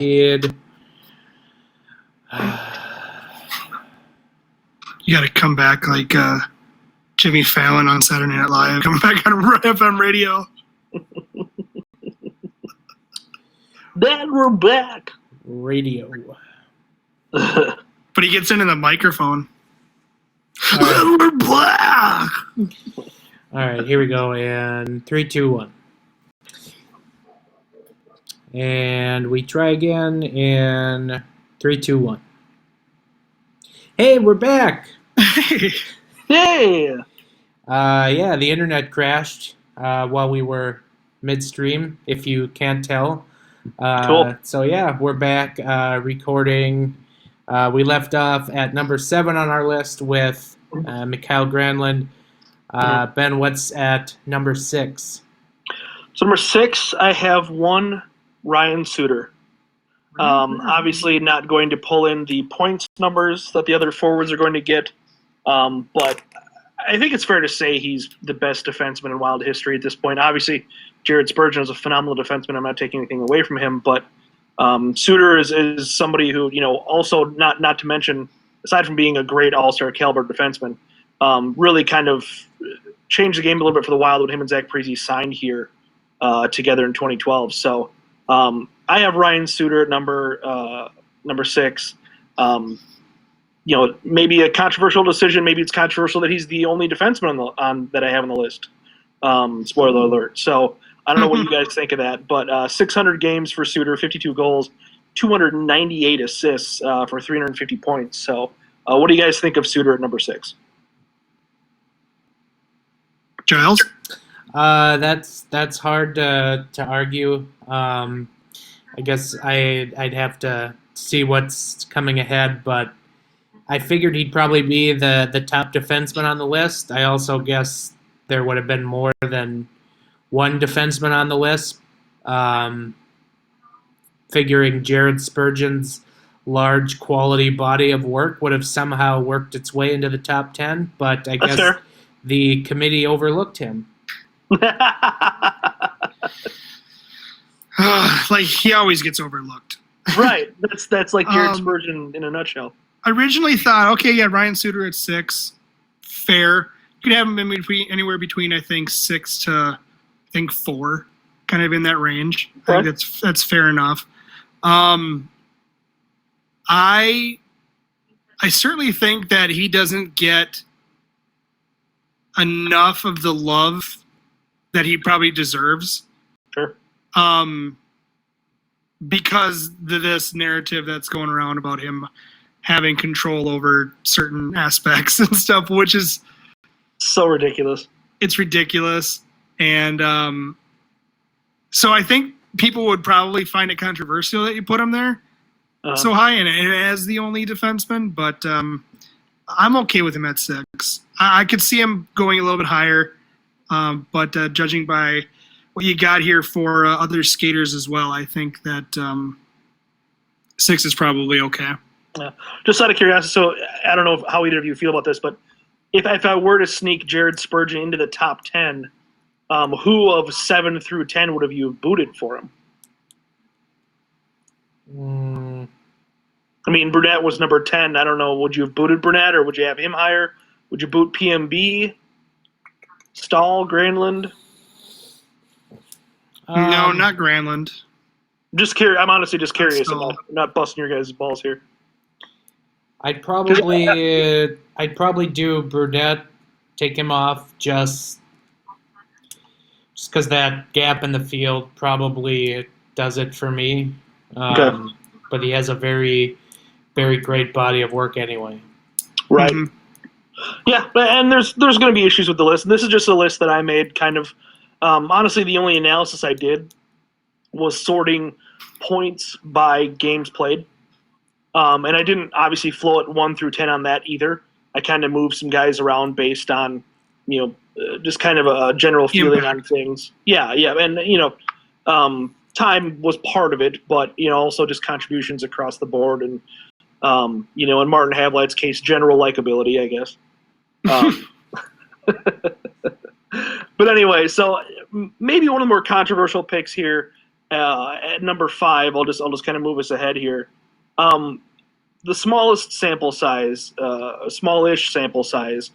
You got to come back like Jimmy Fallon on Saturday Night Live, coming back on FM radio. Then we're back. Radio. But he gets into the microphone. Right. We're black. All right, here we go. And 3, 2, 1. And we try again in 3, 2, 1. Hey, we're back. Hey. Yeah, the internet crashed while we were midstream, if you can't tell. Cool. So yeah, we're back recording. We left off at number 7 on our list with Mikhail Granlund. Ben, what's at number 6? So number 6, I have one Ryan Suter. Obviously not going to pull in the points numbers that the other forwards are going to get, but I think it's fair to say he's the best defenseman in Wild history at this point. Obviously, Jared Spurgeon is a phenomenal defenseman. I'm not taking anything away from him, but Suter is somebody who, also not to mention, aside from being a great all-star caliber defenseman, really kind of changed the game a little bit for the Wild when him and Zach Parise signed here together in 2012. So I have Ryan Suter at number 6. Maybe a controversial decision. Maybe it's controversial that he's the only defenseman that I have on the list. Spoiler alert. So I don't know what you guys think of that, but 600 games for Suter, 52 goals, 298 assists for 350 points. So what do you guys think of Suter at number 6? Giles? That's hard to argue. I guess I'd have to see what's coming ahead, but I figured he'd probably be the top defenseman on the list. I also guess there would have been more than one defenseman on the list. Figuring Jared Spurgeon's large quality body of work would have somehow worked its way into the top 10, but I guess the committee overlooked him. Like he always gets overlooked. Right. That's like Jared Spurgeon in a nutshell. I originally thought, okay, yeah, Ryan Suter at 6, fair. You could have him in anywhere between I think 6 to 4, kind of in that range. I think that's fair enough. I certainly think that he doesn't get enough of the love that he probably deserves. Sure. Because this narrative that's going around about him having control over certain aspects and stuff, which is so ridiculous. It's ridiculous. And so I think people would probably find it controversial that you put him there so high and as the only defenseman, but I'm okay with him at 6. I could see him going a little bit higher, but judging by what you got here for other skaters as well, I think that 6 is probably okay. Yeah. Just out of curiosity, so I don't know how either of you feel about this, but if I were to sneak Jared Spurgeon into the top 10, who of 7 through 10 would have you booted for him? I mean, Brunette was number 10. I don't know. Would you have booted Brunette or would you have him higher? Would you boot PMB? Stahl, Granlund? No, not Granlund. Just curious. I'm honestly just curious. I'm not busting your guys' balls here. I'd probably do Brunette, take him off just because that gap in the field probably does it for me. But he has a very, very great body of work anyway. Right. Mm-hmm. Yeah, and there's going to be issues with the list. This is just a list that I made kind of. Honestly, the only analysis I did was sorting points by games played. And I didn't obviously flow it 1 through 10 on that either. I kind of moved some guys around based on, just kind of a general feeling on things. Yeah. And, time was part of it, but, also just contributions across the board. And, in Martin Havlat's case, general likability, I guess. But anyway, so maybe one of the more controversial picks here At number 5, I'll just kind of move us ahead here. The smallest sample size, smallish sample size,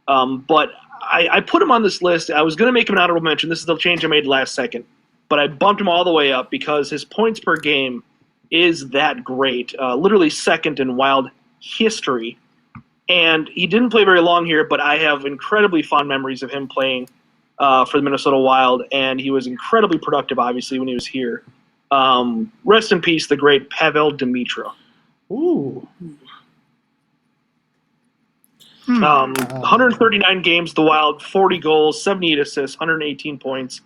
but I put him on this list. I was going to make him an honorable mention. This is the change I made last second, but I bumped him all the way up because his points per game is that great, literally second in Wild history. And he didn't play very long here, but I have incredibly fond memories of him playing for the Minnesota Wild, and he was incredibly productive, obviously, when he was here. Rest in peace, the great Pavel Demitra. Ooh. 139 games, the Wild, 40 goals, 78 assists, 118 points.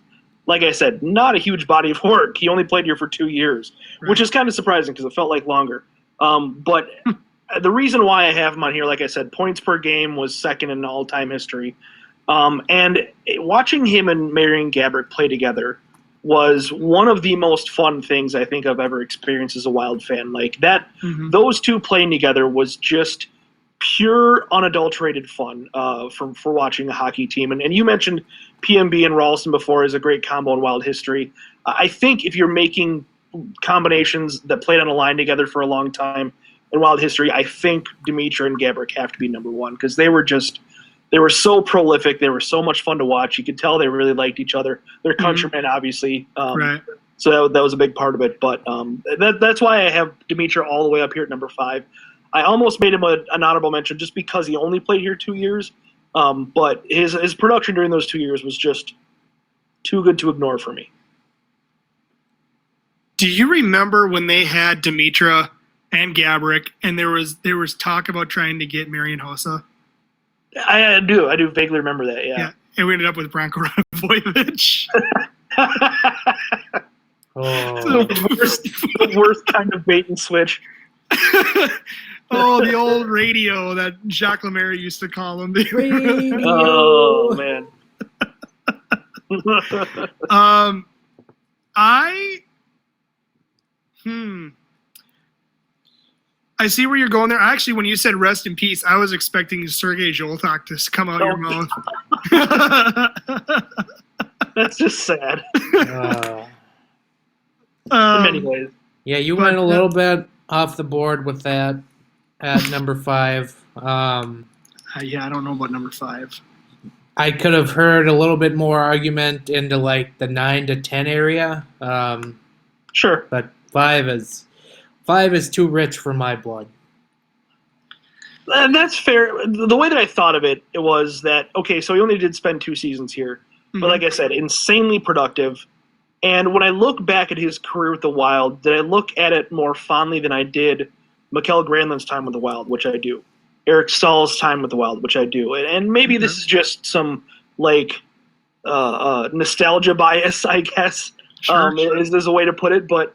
Like I said, not a huge body of work. He only played here for 2 years, which is kind of surprising because it felt like longer. But the reason why I have him on here, like I said, points per game was second in all-time history. And watching him and Marian Gaborik play together was one of the most fun things I think I've ever experienced as a Wild fan. Like that, those two playing together was just pure, unadulterated fun for watching a hockey team. And you mentioned PMB and Ralston before as a great combo in Wild history. I think if you're making combinations that played on a line together for a long time in Wild history, I think Demitra and Gaborik have to be number one because they were so prolific. They were so much fun to watch. You could tell they really liked each other. They're countrymen, obviously. So that was a big part of it. But that's why I have Demitra all the way up here at number 5. I almost made him an honorable mention just because he only played here 2 years. But his production during those 2 years was just too good to ignore for me. Do you remember when they had Demitra and Gaborik, and there was talk about trying to get Marian Hossa? I do vaguely remember that. Yeah. And we ended up with Branko Radojic. The worst kind of bait and switch. The old radio that Jacques Lemaire used to call him. Oh man. I see where you're going there. Actually, when you said rest in peace, I was expecting Sergei Zholtak to come out of your mouth. That's just sad. In many ways. Yeah, you went a little bit off the board with that at number 5. I don't know about number 5. I could have heard a little bit more argument into like the 9 to 10 area. Sure. But 5 is too rich for my blood. And that's fair. The way that I thought of it was that, okay, so he only did spend 2 seasons here. But like I said, insanely productive. And when I look back at his career with the Wild, did I look at it more fondly than I did Mikael Granlund's time with the Wild, which I do. Eric Stahl's time with the Wild, which I do. And maybe this is just some, like, nostalgia bias, I guess, is a way to put it. But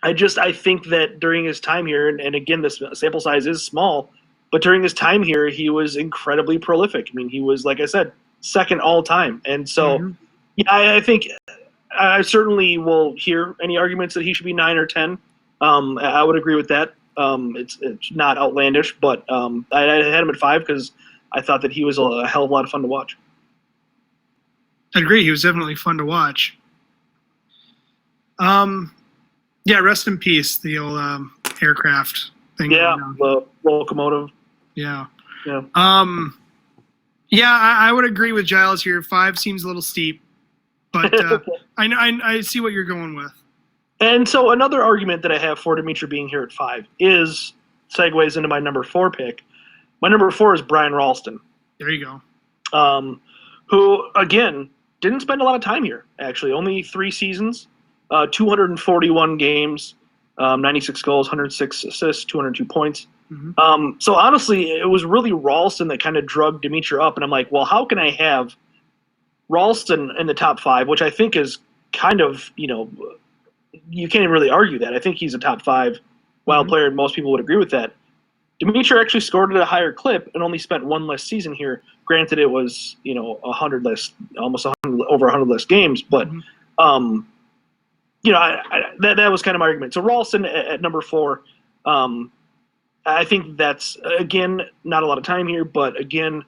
I think that during his time here, and again, this sample size is small, but during his time here, he was incredibly prolific. I mean, he was, like I said, second all time. And so, I think I certainly will hear any arguments that he should be 9 or 10. I would agree with that. It's not outlandish, but I had him at 5 because I thought that he was a hell of a lot of fun to watch. I agree. He was definitely fun to watch. Rest in peace, the old aircraft thing. Yeah, the locomotive. Yeah. I would agree with Giles here. 5 seems a little steep, but I see what you're going with. And so another argument that I have for Demitra being here at 5 segues into my number 4 pick. My number 4 is Brian Ralston. There you go. Who, again, didn't spend a lot of time here, actually. Only 3 seasons, 241 games, 96 goals, 106 assists, 202 points. So honestly, it was really Ralston that kind of drug Demitra up. And I'm like, well, how can I have Ralston in the top 5, which I think is kind of, you can't even really argue that. I think he's a top 5 Wild player, and most people would agree with that. Demitra actually scored at a higher clip and only spent 1 less season here. Granted, it was 100 less, almost 100, over 100 less games, but that was kind of my argument. So Ralston at number 4, I think that's, again, not a lot of time here, but again,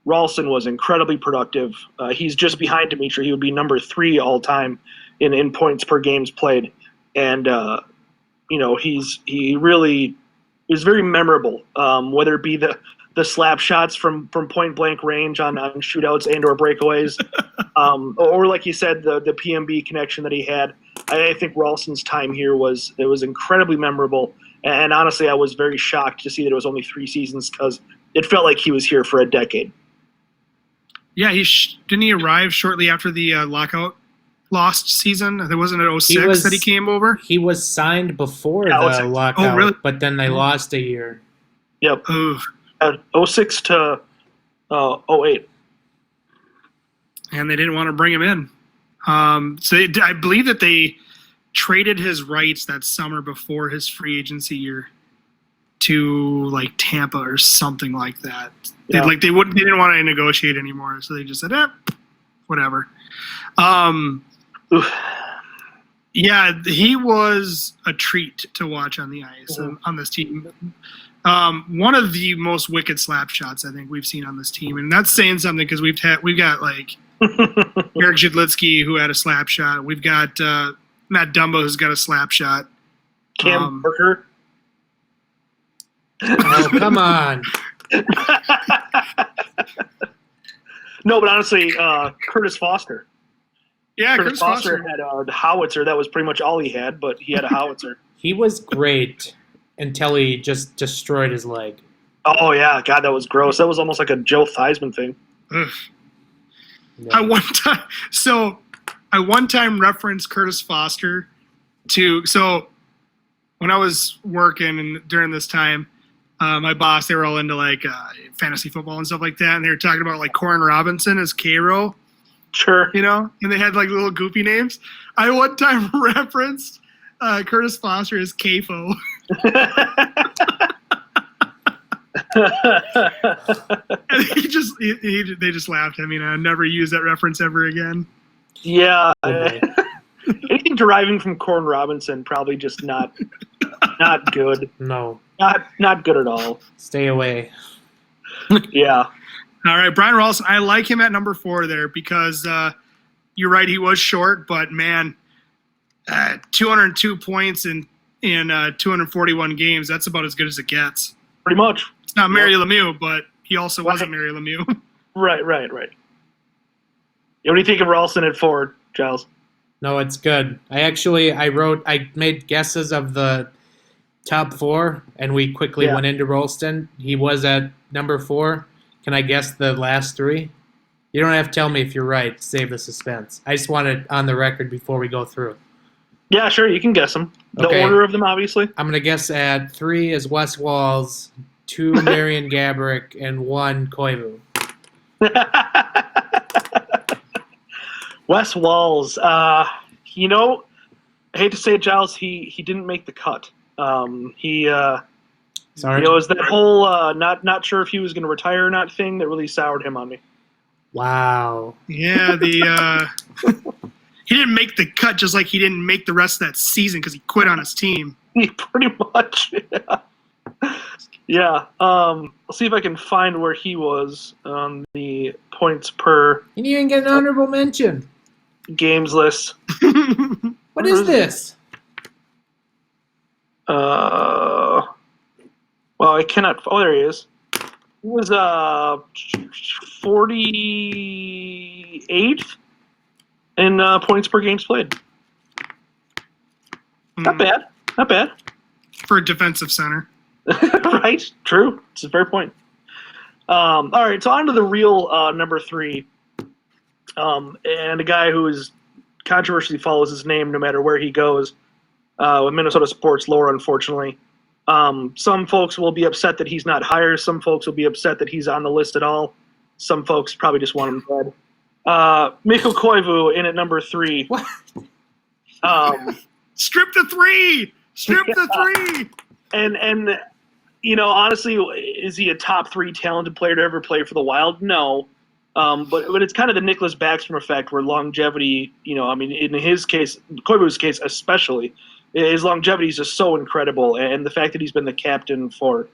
Ralston was incredibly productive. He's just behind Demitra. He would be number 3 all time in points per games played, and he really is very memorable. Whether it be the slap shots from point blank range on shootouts and or breakaways, or like you said, the PMB connection that he had. I think Ralston's time here was incredibly memorable, and honestly, I was very shocked to see that it was only 3 seasons because it felt like he was here for a decade. Yeah, didn't he arrive shortly after the lockout lost season? There wasn't an 06 that he came over. He was signed before the lockout, oh, really? But then they lost a year. Yep. 06 to 08. And they didn't want to bring him in. I believe that they traded his rights that summer before his free agency year to like Tampa or something like that. Yeah. They didn't want to negotiate anymore, so they just said, whatever. Yeah, he was a treat to watch on the ice on this team. One of the most wicked slap shots I think we've seen on this team, and that's saying something because we've got like Eric Zhidlitsky who had a slap shot. We've got Matt Dumba who's got a slap shot. Cam Parker. Oh, come on. No, but honestly, Curtis Foster. Yeah, Curtis Foster had a howitzer. That was pretty much all he had, but he had a howitzer. He was great until he just destroyed his leg. Oh, yeah. God, that was gross. That was almost like a Joe Theismann thing. Yeah. I one time referenced Curtis Foster so when I was working and during this time, my boss, they were all into like fantasy football and stuff like that, and they were talking about like Corin Robinson as K-Row. Sure. And they had like little goofy names. I one time referenced Curtis Foster as K-Fo. And they just laughed. I mean, I never use that reference ever again. Yeah. Anything deriving from Corin Robinson, probably just not good. No. Not good at all. Stay away. Yeah. All right, Brian Ralston, I like him at number 4 there because you're right, he was short, but man, 202 points in 241 games, that's about as good as it gets. Pretty much. It's not Mario Lemieux, but he also wasn't Mario Lemieux. Right. What do you think of Ralston at 4, Giles? No, it's good. I made guesses of the top 4, and we quickly went into Ralston. He was at number 4. Can I guess the last 3? You don't have to tell me if you're right. Save the suspense. I just want it on the record before we go through. Yeah, sure. You can guess them. The order of them, obviously. I'm going to guess at 3 is Wes Walls, 2 Marian Gaborik, and 1 Koivu. Wes Walls. I hate to say it, Giles, he didn't make the cut. Sorry. It was that whole not sure if he was going to retire or not thing that really soured him on me. Wow. Yeah, he didn't make the cut, just like he didn't make the rest of that season because he quit on his team. Pretty much. Yeah. I'll see if I can find where he was on the points per. You didn't even get an honorable mention. Games list. What is this? Well, I cannot. Oh, there he is. He was 48th in points per games played. Not bad. For a defensive center. Right. True. It's a fair point. All right. So on to the real number 3. And a guy who is controversially follows his name no matter where he goes with Minnesota sports lore, unfortunately. Some folks will be upset that he's not higher. Some folks will be upset that he's on the list at all. Some folks probably just want him dead. Mikko Koivu in at number 3. What? Strip the 3! Strip the 3! And honestly, is he a top 3 talented player to ever play for the Wild? No. But it's kind of the Nicholas Backstrom effect where longevity, in his case, Koivu's case especially, his longevity is just so incredible. And the fact that he's been the captain for,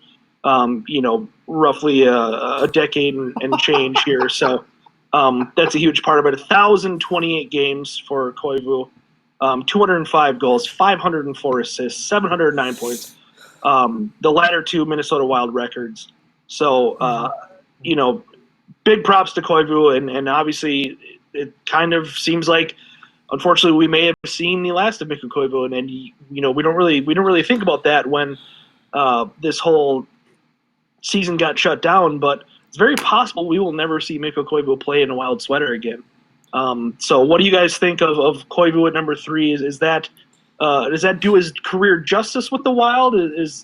roughly a decade and change here. So that's a huge part of it. 1,028 games for Koivu. 205 goals, 504 assists, 709 points. The latter two Minnesota Wild records. So, big props to Koivu, and obviously it kind of seems like, unfortunately, we may have seen the last of Mikko Koivu, and we don't really think about that when this whole season got shut down. But it's very possible we will never see Mikko Koivu play in a Wild sweater again. So, what do you guys think of Koivu at number 3? Does that do his career justice with the Wild?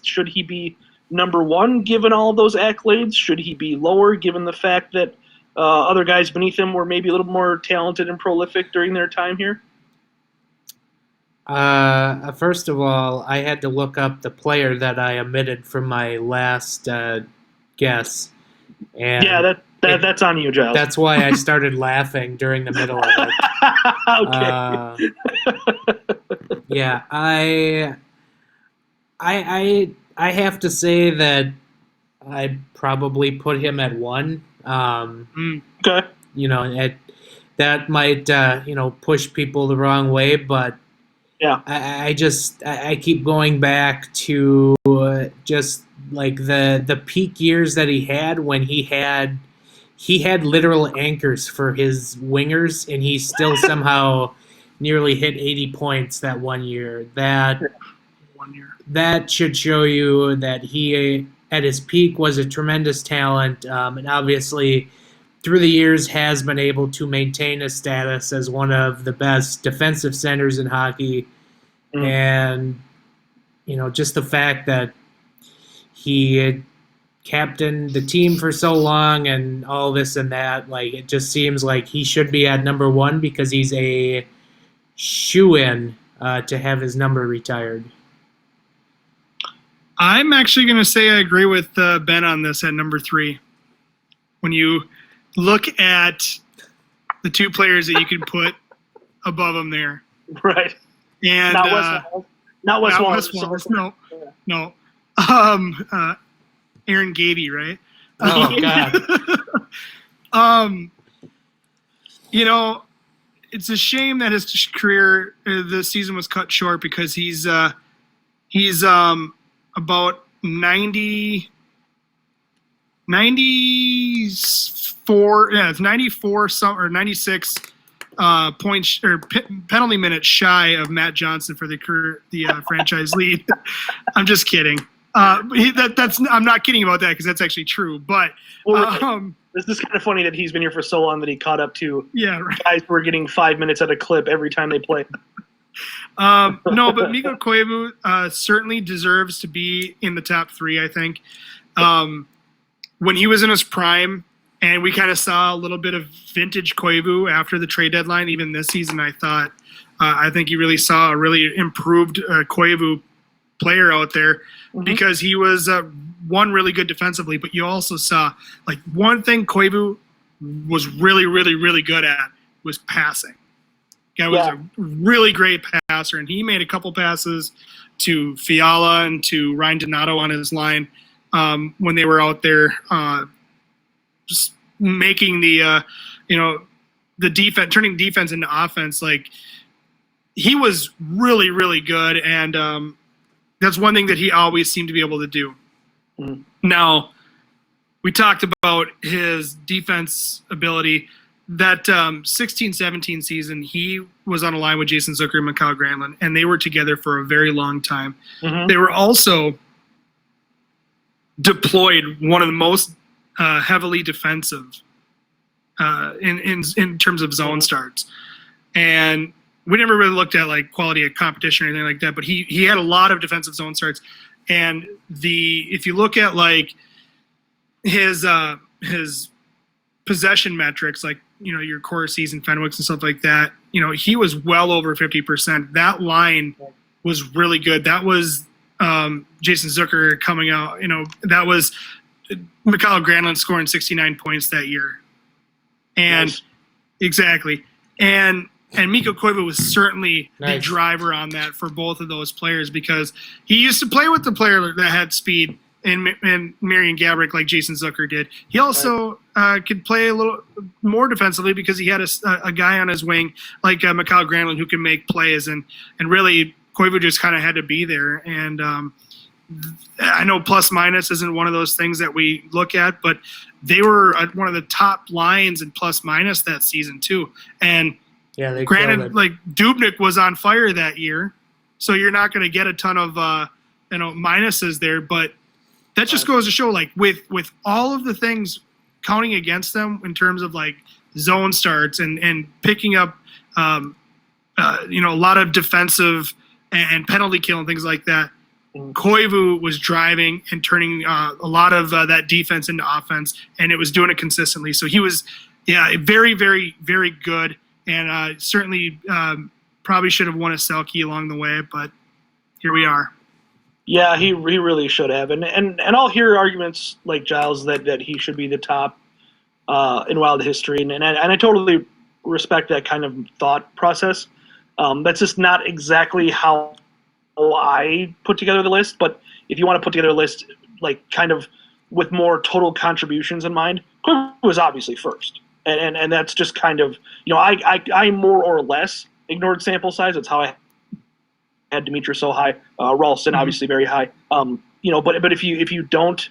Should he be number 1 given all of those accolades? Should he be lower given the fact that other guys beneath him were maybe a little more talented and prolific during their time here? First of all, I had to look up the player that I omitted from my last guess. And yeah, that's on you, Giles. That's why I started laughing during the middle of it. Okay. Yeah, I have to say that I'd probably put him at 1. Okay. That might push people the wrong way, but yeah, I keep going back to just like the peak years that he had when he had literal anchors for his wingers, and he still somehow nearly hit 80 points that one year. That should show you that he, at his peak, was a tremendous talent, and obviously through the years has been able to maintain his status as one of the best defensive centers in hockey. And, just the fact that he had captained the team for so long and all this and that, like, it just seems like he should be at number 1 because he's a shoo-in to have his number retired. I'm actually going to say I agree with Ben on this at number 3. When you look at the two players that you can put above him there. Right. And not Wes Wallace. No. Aaron Gaby, right? Oh, God. It's a shame that his career, the season was cut short because he's about 94 some or 96 points or penalty minutes shy of Matt Johnson for the franchise lead. I'm just kidding. I'm not kidding about that because that's actually true. But this is kind of funny that he's been here for so long that he caught up to right. guys who are getting 5 minutes at a clip every time they play. No, but Mikko Koivu certainly deserves to be in the top 3, I think. When he was in his prime, and we kind of saw a little bit of vintage Koivu after the trade deadline, even this season, I think you really saw a really improved Koivu player out there because he was one really good defensively, but you also saw like one thing Koivu was really, really, really good at was passing. Guy was a really great passer, and he made a couple passes to Fiala and to Ryan Donato on his line when they were out there just making the defense, turning defense into offense. Like, he was really, really good, and that's one thing that he always seemed to be able to do. Now, we talked about his defense ability. That 16-17 season, he was on a line with Jason Zucker and Mikhail Granlund, and they were together for a very long time. They were also deployed one of the most heavily defensive in terms of zone starts. And we never really looked at like quality of competition or anything like that, but he had a lot of defensive zone starts. And if you look at like his possession metrics, like, your core season Fenwicks and stuff like that, he was well over 50%. That line was really good. That was Jason Zucker coming out, that was Mikhail Granlund scoring 69 points that year. And nice. Exactly. And Mikko Koivu was certainly the driver on that for both of those players because he used to play with the player that had speed and Marion Gabrick like Jason Zucker did. He also could play a little more defensively because he had a guy on his wing like Mikhail Granlund who can make plays, and really Koivu just kind of had to be there. And I know plus minus isn't one of those things that we look at, but they were one of the top lines in plus minus that season too. And yeah, granted, like Dubnyk was on fire that year, so you're not going to get a ton of minuses there, but that just goes to show, like, with all of the things counting against them in terms of like zone starts and picking up, a lot of defensive and penalty kill and things like that. Koivu was driving and turning a lot of that defense into offense, and it was doing it consistently. So he was, very, very, very good, and certainly probably should have won a Selke along the way, but here we are. Yeah, he really should have, and I'll hear arguments like Giles that he should be the top in Wild history, and I totally respect that kind of thought process. That's just not exactly how I put together the list, but if you want to put together a list like kind of with more total contributions in mind, Koivu was obviously first, and that's just kind of, I more or less ignored sample size. That's how I had Dimitri so high, Ralston obviously very high. But if you don't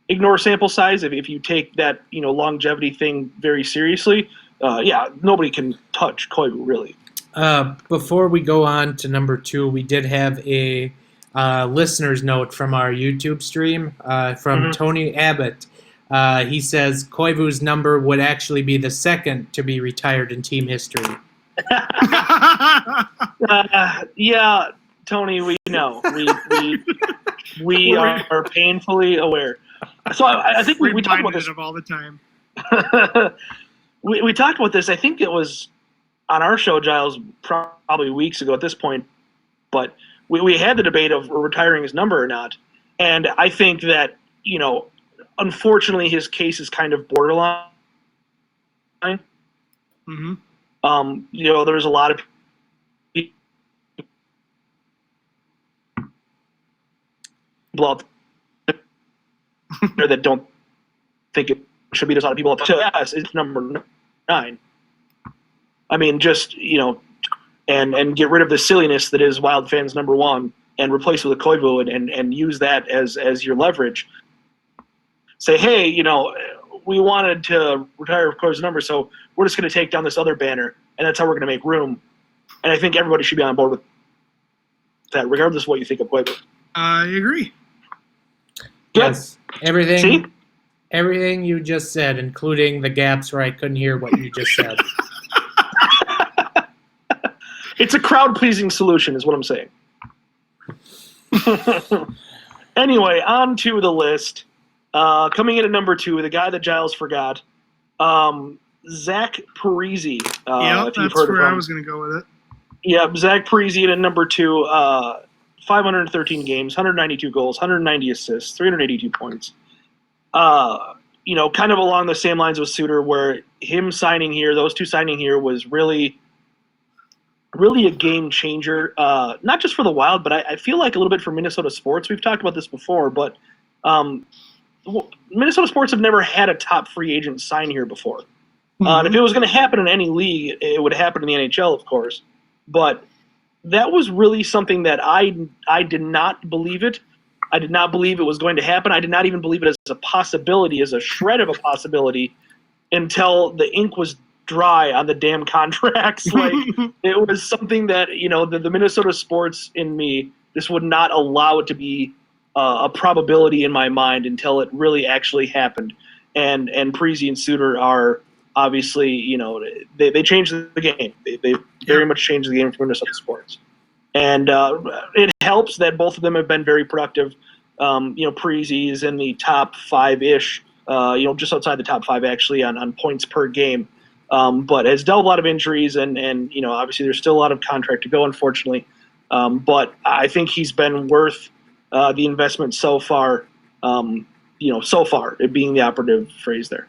ignore sample size, if you take that longevity thing very seriously, nobody can touch Koivu really. Before we go on to number 2, we did have a listener's note from our YouTube stream from Tony Abbott. He says Koivu's number would actually be the second to be retired in team history. Yeah, Tony, we know. We are painfully aware. So I think we talked about this all the time. we talked about this. I think it was on our show, Giles, probably weeks ago at this point. But we had the debate of retiring his number or not. And I think that, unfortunately his case is kind of borderline. Mm-hmm. There's a lot of people out there that don't think it should be. There's a lot of people up to us. It's number 9. I mean, just, and get rid of the silliness that is Wild fans number 1 and replace it with a Koivu and use that as your leverage. Say, hey, we wanted to retire Koivu's number, so we're just going to take down this other banner, and that's how we're going to make room. And I think everybody should be on board with that, regardless of what you think of Koivu. I agree. Yes, everything. See? Everything you just said, including the gaps where I couldn't hear what you just said. It's a crowd-pleasing solution, is what I'm saying. Anyway, on to the list. Coming in at number 2, the guy that Giles forgot, Zach Parise. That's where I was going to go with it. Yeah, Zach Parise at number 2, 513 games, 192 goals, 190 assists, 382 points. Kind of along the same lines with Suter, where him signing here, those two signing here was really a game changer, not just for the Wild, but I feel like a little bit for Minnesota sports. We've talked about this before, but Minnesota sports have never had a top free agent sign here before. And if it was going to happen in any league, it would happen in the NHL, of course. But that was really something that I did not believe it. I did not believe it was going to happen. I did not even believe it as a possibility, as a shred of a possibility, until the ink was dry on the damn contracts. Like, it was something that, the Minnesota sports in me, this would not allow it to be a probability in my mind until it really actually happened. And Parise and Suter are obviously, they changed the game. They very much changed the game for Minnesota sports. And it helps that both of them have been very productive. Parise is in the top 5-ish, just outside the top 5 actually on points per game. But has dealt a lot of injuries, and obviously there's still a lot of contract to go, unfortunately. But I think he's been worth the investment so far. So far, it being the operative phrase there.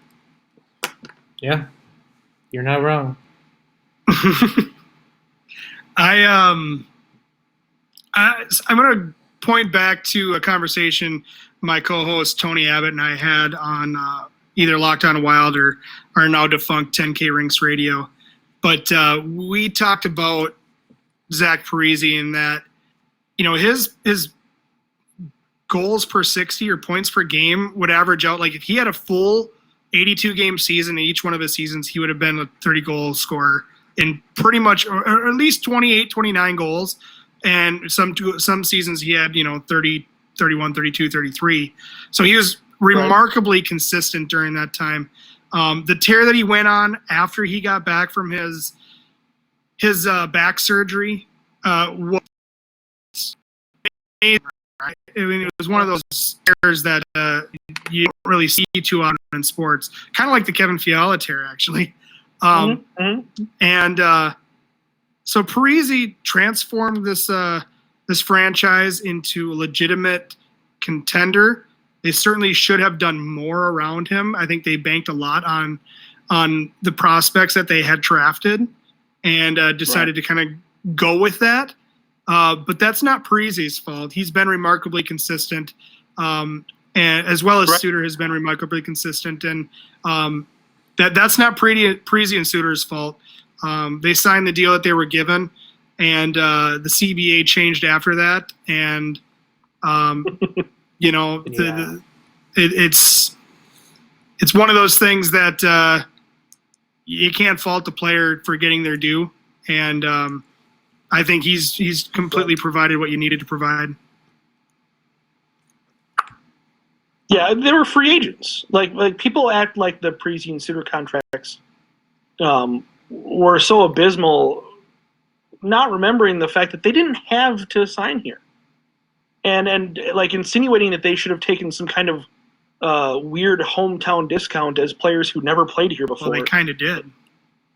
Yeah, you're not wrong. I'm gonna point back to a conversation my co-host Tony Abbott and I had on either Locked On Wild or our now defunct 10K Rinks Radio. But we talked about Zach Parise and that, his goals per 60 or points per game would average out. Like if he had a full 82-game season in each one of his seasons, he would have been a 30-goal scorer in pretty much, or at least 28, 29 goals. And some seasons he had, 30, 31, 32, 33. So he was remarkably consistent during that time. The tear that he went on after he got back from his back surgery was amazing. Right? I mean, it was one of those tears that you don't really see too often in sports. Kind of like the Kevin Fiala tear, actually. And so Parise transformed this franchise into a legitimate contender. They certainly should have done more around him. I think they banked a lot on the prospects that they had drafted and decided to kind of go with that. But that's not Parise's fault. He's been remarkably consistent, and as well as Suter has been remarkably consistent. And that's not Parise and Suter's fault. They signed the deal that they were given, and the CBA changed after that. And it's one of those things that you can't fault the player for getting their due. And I think he's completely provided what you needed to provide. Yeah, they were free agents. Like people act like the Parise and Suter contracts were so abysmal, not remembering the fact that they didn't have to sign here, and like insinuating that they should have taken some kind of weird hometown discount as players who never played here before. Well, they kind of did.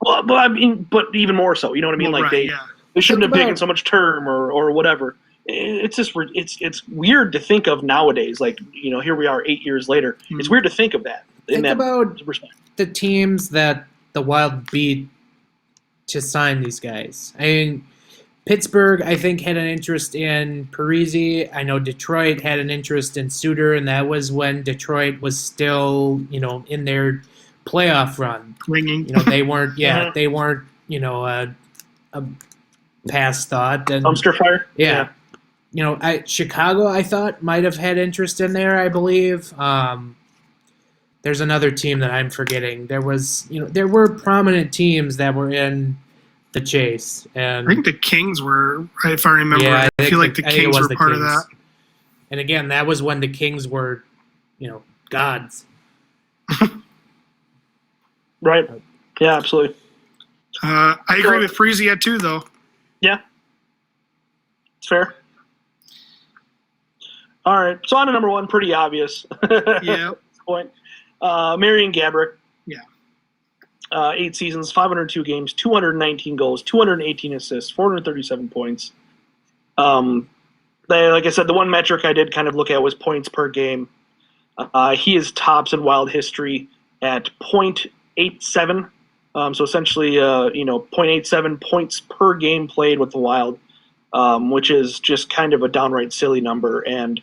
Well, I mean, but even more so. You know what I mean? Well, like they shouldn't have taken so much term or whatever. It's just it's weird to think of nowadays. Like, here we are 8 years later. It's weird to think of that. Think about the teams that the Wild beat to sign these guys. I mean, Pittsburgh, I think, had an interest in Parise. I know Detroit had an interest in Suter, and that was when Detroit was still, in their playoff run. Clinging. They weren't. Yeah, they weren't. A past thought. And dumpster fire. Yeah. Chicago, I thought, might have had interest in there, I believe. There's another team that I'm forgetting. There were prominent teams that were in the chase. And I think the Kings were, if I remember. Yeah, I feel like the Kings were part of that. And again, that was when the Kings were, gods. Right. Yeah, absolutely. I agree with Parise too, though. Yeah. It's fair. All right. So on to number one, pretty obvious. Yeah. At this point. Marian Gaborik. Yeah. 8 seasons, 502 games, 219 goals, 218 assists, 437 points. Like I said, the one metric I did kind of look at was points per game. He is tops in Wild history at .87. So essentially, 0.87 points per game played with the Wild, which is just kind of a downright silly number. And,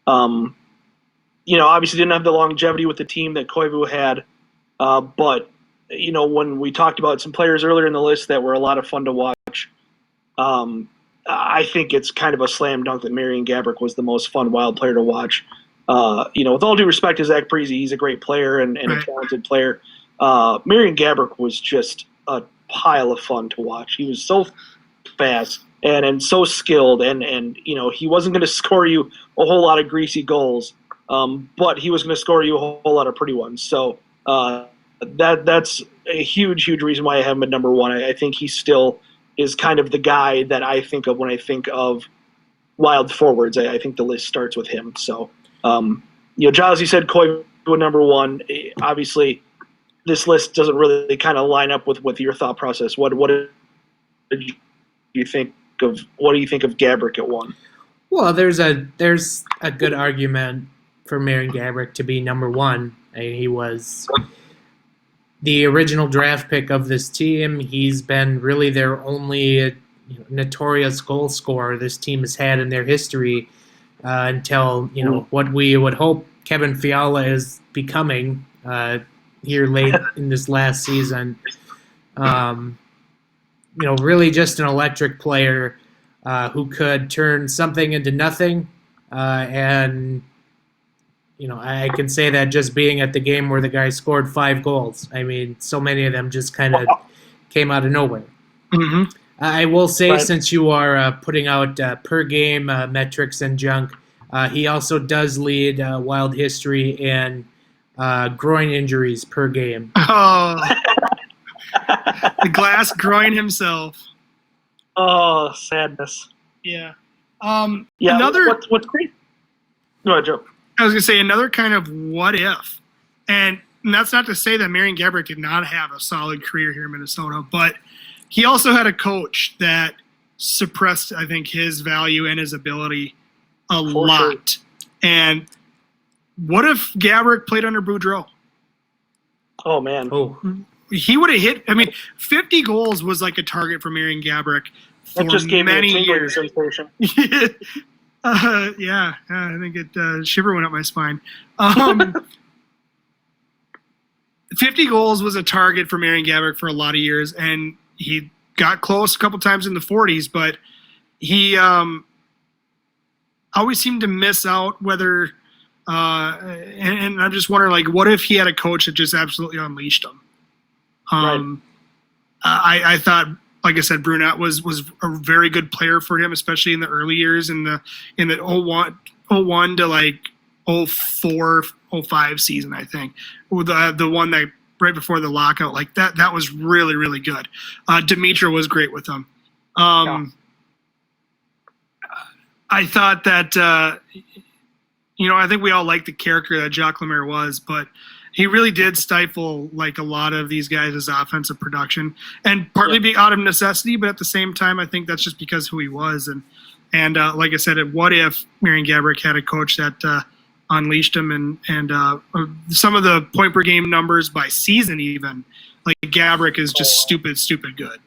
obviously didn't have the longevity with the team that Koivu had. But, when we talked about some players earlier in the list that were a lot of fun to watch, I think it's kind of a slam dunk that Marian Gaborik was the most fun Wild player to watch. With all due respect to Zach Parise, he's a great player and a talented player. Marian Gaborik was just a pile of fun to watch. He was so fast and so skilled, and he wasn't going to score you a whole lot of greasy goals, but he was going to score you a whole lot of pretty ones. So that's a huge reason why I have him at number one. I think he still is kind of the guy that I think of when I think of Wild forwards. I think the list starts with him. So, Giles, you said Koivu number one. Obviously, this list doesn't really kind of line up with your thought process. What did you think of? What do you think of Gaborik at one? Well, there's a good argument for Marian Gaborik to be number one. I mean, he was the original draft pick of this team. He's been really their only notorious goal scorer this team has had in their history. until what we would hope Kevin Fiala is becoming here late in this last season. Really just an electric player who could turn something into nothing. And I can say that just being at the game where the guy scored 5 goals. I mean, so many of them just kind of came out of nowhere. Mm-hmm. I will say, since you are putting out per game metrics and junk, he also does lead Wild history in groin injuries per game. Oh, the glass groin himself. Oh, sadness. Yeah. Another. What's great? Go ahead, Joe. I was gonna say another kind of what if, and that's not to say that Marian Gaborik did not have a solid career here in Minnesota, but he also had a coach that suppressed, I think, his value and his ability a lot. Sure. And what if Gaborik played under Boudreau? Oh man. Oh. He would have hit. I mean, 50 goals was like a target for Marian Gaborik for that just gave many me a years. sensation. Yeah, I think it shiver went up my spine. 50 goals was a target for Marian Gaborik for a lot of years, and he got close a couple times in the 40s, but he always seemed to miss out. Whether and I'm just wondering, like, what if he had a coach that just absolutely unleashed him? Right. I thought, like I said, Brunette was a very good player for him, especially in the early years in the 01 to like 04, 05 season, I think. The one that right before the lockout, like that was really, really good. Dimitra was great with him. I thought that I think we all liked the character that Jacques Lemaire was, but he really did stifle like a lot of these guys' offensive production, and partly out of necessity, but at the same time, I think that's just because who he was. And like I said, what if Marian Gaborik had a coach that unleashed him, and some of the point per game numbers by season, even like Gaborik is just stupid good.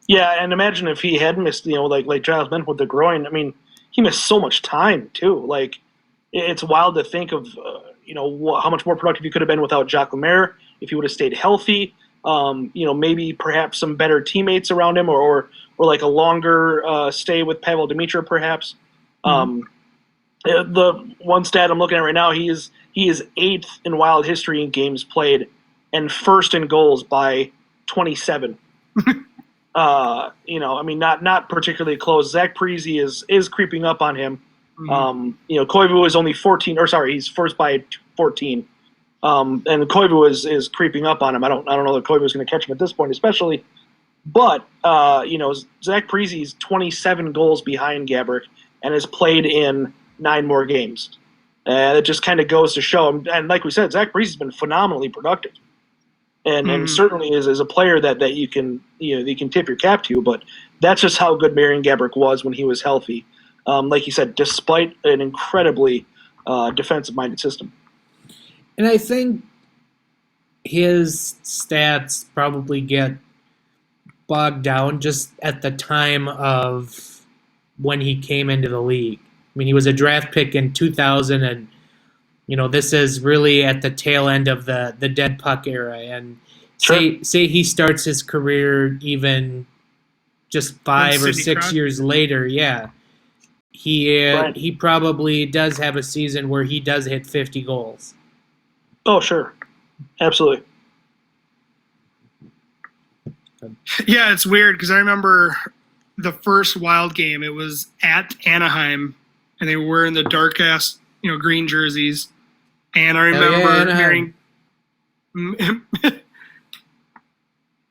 Yeah, and imagine if he had missed, like Giles Ben with the groin. I mean, he missed so much time too. Like, it's wild to think of. How much more productive he could have been without Jacques Lemaire if he would have stayed healthy. Maybe perhaps some better teammates around him, or like a longer stay with Pavel Dimitra, perhaps. The one stat I'm looking at right now, he is 8th in Wild history in games played, and 1st in goals by 27. Not particularly close. Zach Parise is creeping up on him. Koivu is only 14, he's first by 14. And Koivu is creeping up on him. I don't know that Koivu is going to catch him at this point, especially. But Zach Parise is 27 goals behind Gaborik and has played in 9 more games. It just kind of goes to show him. And like we said, Zach Parise has been phenomenally productive, and certainly is a player that you can tip your cap to. But that's just how good Marian Gaborik was when he was healthy. Like you said, despite an incredibly defensive-minded system. And I think his stats probably get bogged down just at the time of when he came into the league. I mean, he was a draft pick in 2000, and this is really at the tail end of the dead puck era. And say he starts his career even just 5 or 6 years later, yeah. He probably does have a season where he does hit 50 goals. Oh, sure. Absolutely. Yeah, it's weird because I remember the first Wild game. It was at Anaheim, and they were in the dark-ass, green jerseys. And I remember hearing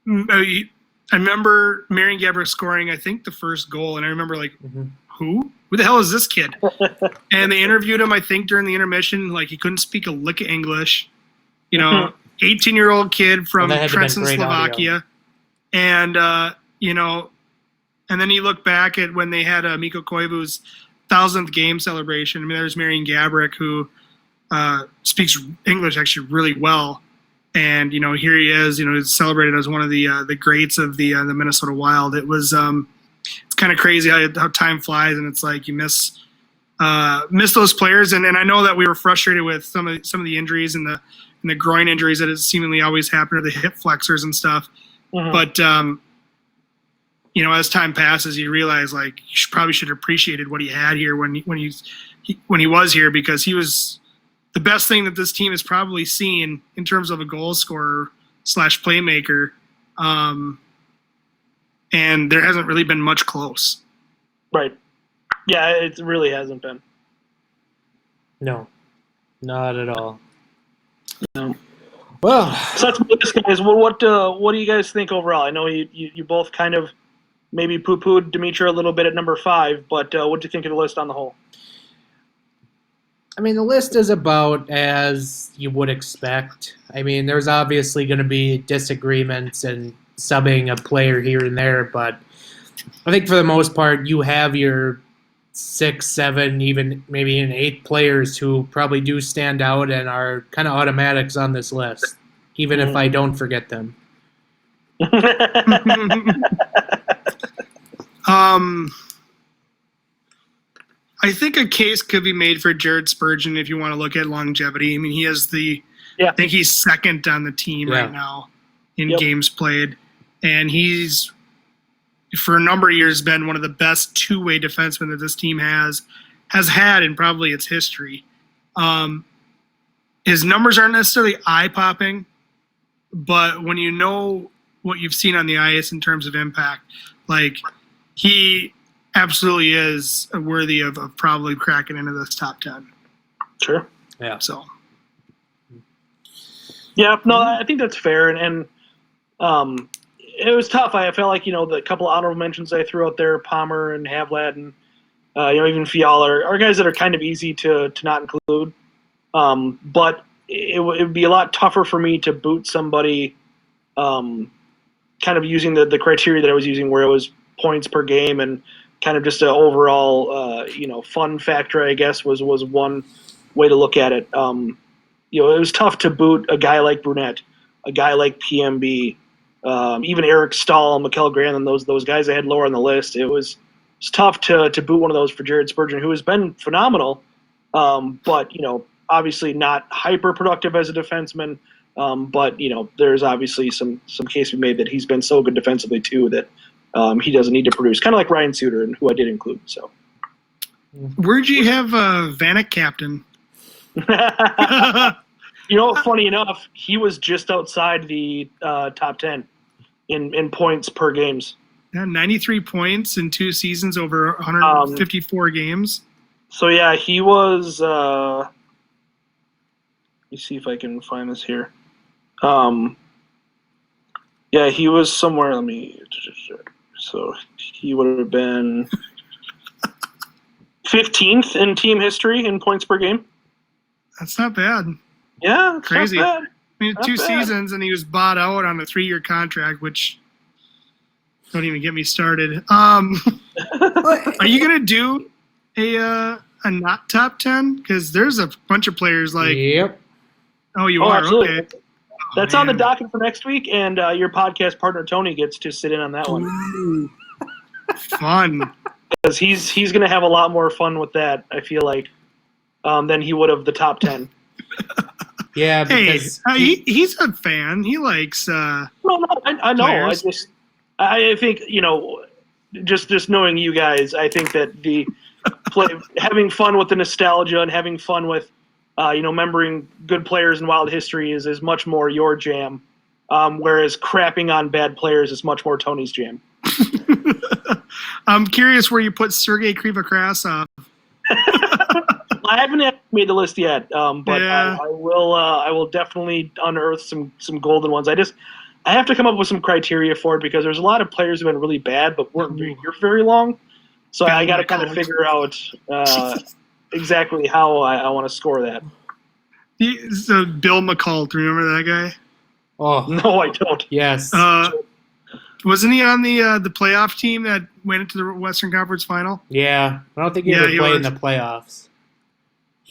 I remember Marian Gaborik scoring, I think, the first goal, and I remember like, who the hell is this kid? And they interviewed him, I think, during the intermission. Like, he couldn't speak a lick of English. 18-year-old kid from Trenton, Slovakia. Audio. And, and then you look back at when they had Mikko Koivu's 1,000th game celebration. I mean, there's Marian Gaborik, who speaks English actually really well. And, here he is, he's celebrated as one of the greats of the Minnesota Wild. It was it's kind of crazy how time flies, and it's like you miss miss those players. And I know that we were frustrated with some of the injuries and the groin injuries that has seemingly always happened, or the hip flexors and stuff. Mm-hmm. But as time passes, you realize like you probably should have appreciated what he had here when he was here, because he was the best thing that this team has probably seen in terms of a goal scorer / playmaker. And there hasn't really been much close. Right. Yeah, it really hasn't been. No, not at all. No. Well, so that's this, guys. What do you guys think overall? I know you both kind of maybe poo-pooed Dimitra a little bit at number 5, but what do you think of the list on the whole? I mean, the list is about as you would expect. I mean, there's obviously going to be disagreements and subbing a player here and there, but I think for the most part, you have your 6, 7, even maybe an 8 players who probably do stand out and are kind of automatics on this list, even if I don't forget them. I think a case could be made for Jared Spurgeon if you want to look at longevity. I mean, he has I think he's second on the team right now in games played. And he's, for a number of years, been one of the best two-way defensemen that this team has had in probably its history. His numbers aren't necessarily eye-popping, but when you know what you've seen on the ice in terms of impact, like, he absolutely is worthy of probably cracking into this top 10. Sure. Yeah. So. Yeah, no, I think that's fair. And it was tough. I felt like, the couple of honorable mentions I threw out there, Palmer and Havlat and, even Fiala are guys that are kind of easy to not include. But it would be a lot tougher for me to boot somebody kind of using the criteria that I was using, where it was points per game and kind of just an overall, fun factor, I guess, was one way to look at it. It was tough to boot a guy like Brunette, a guy like PMB, even Eric Stahl, Mikkel Granlund, those guys I had lower on the list. It's tough to boot one of those for Jared Spurgeon, who has been phenomenal, but obviously not hyper productive as a defenseman. But there's obviously some case to be made that he's been so good defensively too that he doesn't need to produce. Kind of like Ryan Suter, and who I did include. So, where'd you have Vanek captain? Funny enough, he was just outside the top 10 in points per games. Yeah, 93 points in 2 seasons over 154 games. So yeah, he was. Let me see if I can find this here. Yeah, he was somewhere. Let me. So he would have been 15th in team history in points per game. That's not bad. Yeah, it's crazy. Not bad. I mean, 2 seasons, and he was bought out on a 3-year contract, which don't even get me started. Are you gonna do a not top 10? Because there's a bunch of players like. Yep. Oh, you are? Absolutely. Okay. That's on the docket for next week, and your podcast partner Tony gets to sit in on that one. Ooh, fun. Because he's going to have a lot more fun with that, I feel like, than he would of the top 10. Yeah, because he's a fan. He likes. No, I know. Players. I think just knowing you guys, I think that the having fun with the nostalgia and having fun with. Remembering good players in Wild history is much more your jam, whereas crapping on bad players is much more Tony's jam. I'm curious where you put Sergei Krivokrasov. I haven't made the list yet, but yeah. I will definitely unearth some golden ones. I have to come up with some criteria for it because there's a lot of players who've been really bad but weren't here very long. So I got to kind of figure out. Exactly how I want to score that. So Bill McCall, remember that guy? Oh no, I don't. Yes. Wasn't he on the playoff team that went into the Western Conference Final? Yeah, I don't think he ever played in the playoffs.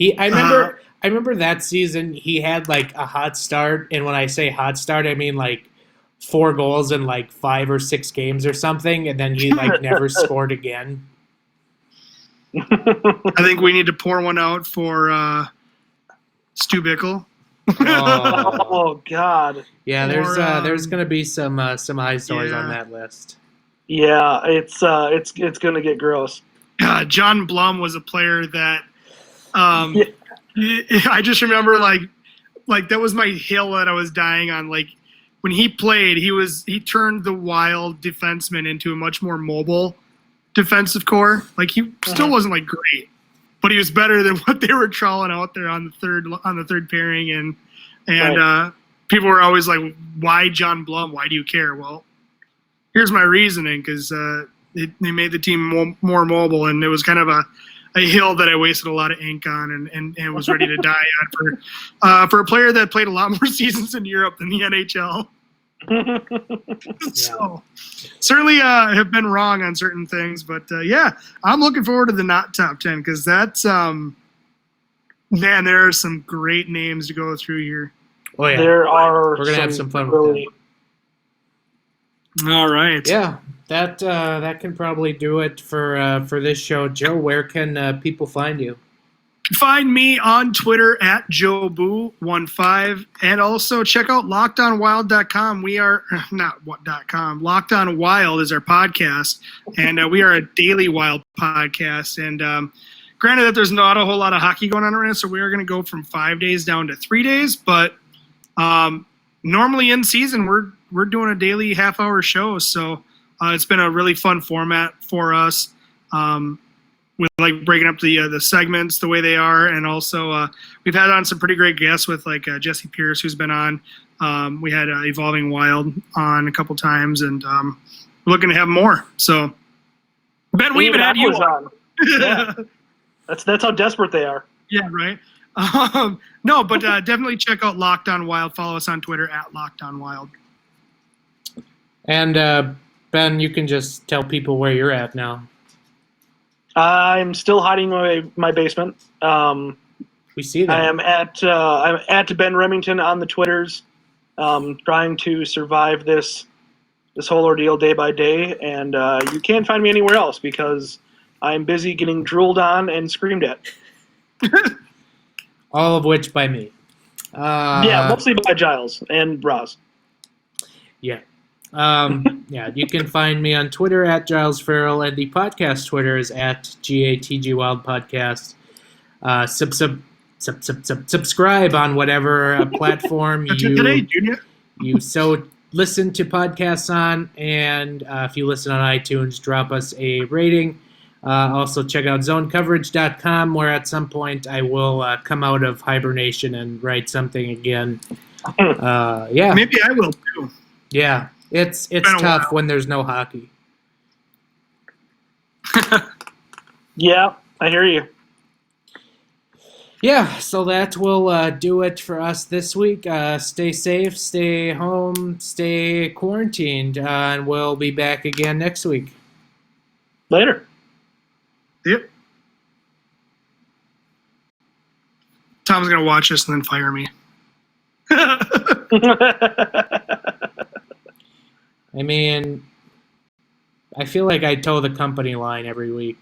I remember that season he had like a hot start, and when I say hot start, I mean like 4 goals in like 5 or 6 games or something, and then he like never scored again. I think we need to pour one out for Stu Bickle. Oh God. Yeah, there's going to be some high scores yeah. on that list. Yeah, it's going to get gross. John Blum was a player that I just remember like that was my hill that I was dying on. Like when he played, he turned the Wild defenseman into a much more mobile defensive core. Like he still wasn't like great, but he was better than what they were trawling out there on the third pairing, and Right. People were always like, "Why John Blum? Why do you care?" Well, here's my reasoning, because they made the team more mobile, and it was kind of a hill that I wasted a lot of ink on and was ready to die on for a player that played a lot more seasons in Europe than the NHL. So certainly have been wrong on certain things, but yeah, I'm looking forward to the not top 10, because that's man, there are some great names to go through here. Oh yeah, There are. we're gonna have some fun really, with that. All right. Yeah, that can probably do it for this show. Joe, where can people find you? Find me on Twitter at JoeBoo15, and also check out LockedOnWild.com. We are not what.com. Locked On Wild is our podcast, and we are a daily Wild podcast. And granted that there's not a whole lot of hockey going on right now, so we are going to go from 5 days down to 3 days. But normally in season, we're doing a daily half-hour show, so it's been a really fun format for us. With like breaking up the segments the way they are, and also we've had on some pretty great guests with like Jesse Pierce, who's been on. We had Evolving Wild on a couple times, and we're looking to have more. So Ben, we even had you on. Yeah. That's how desperate they are. Yeah, right. No, but definitely check out Locked On Wild. Follow us on Twitter at Locked On Wild. And Ben, you can just tell people where you're at now. I'm still hiding away my basement. We see that. I'm at Ben Remington on the Twitters, trying to survive this whole ordeal day by day, and you can't find me anywhere else because I'm busy getting drooled on and screamed at. All of which by me. Yeah, mostly by Giles and Roz. Yeah. Yeah, you can find me on Twitter at Giles Farrell, and the podcast Twitter is at GATG Wild Podcast. Subscribe on whatever platform you so listen to podcasts on, and if you listen on iTunes, drop us a rating. Also check out zonecoverage.com, where at some point I will come out of hibernation and write something again. Yeah. Maybe I will too. Yeah. It's tough when there's no hockey. Yeah, I hear you. Yeah, so that will do it for us this week. Stay safe, stay home, stay quarantined, and we'll be back again next week. Later. Yep. Tom's going to watch this and then fire me. I mean, I feel like I toe the company line every week.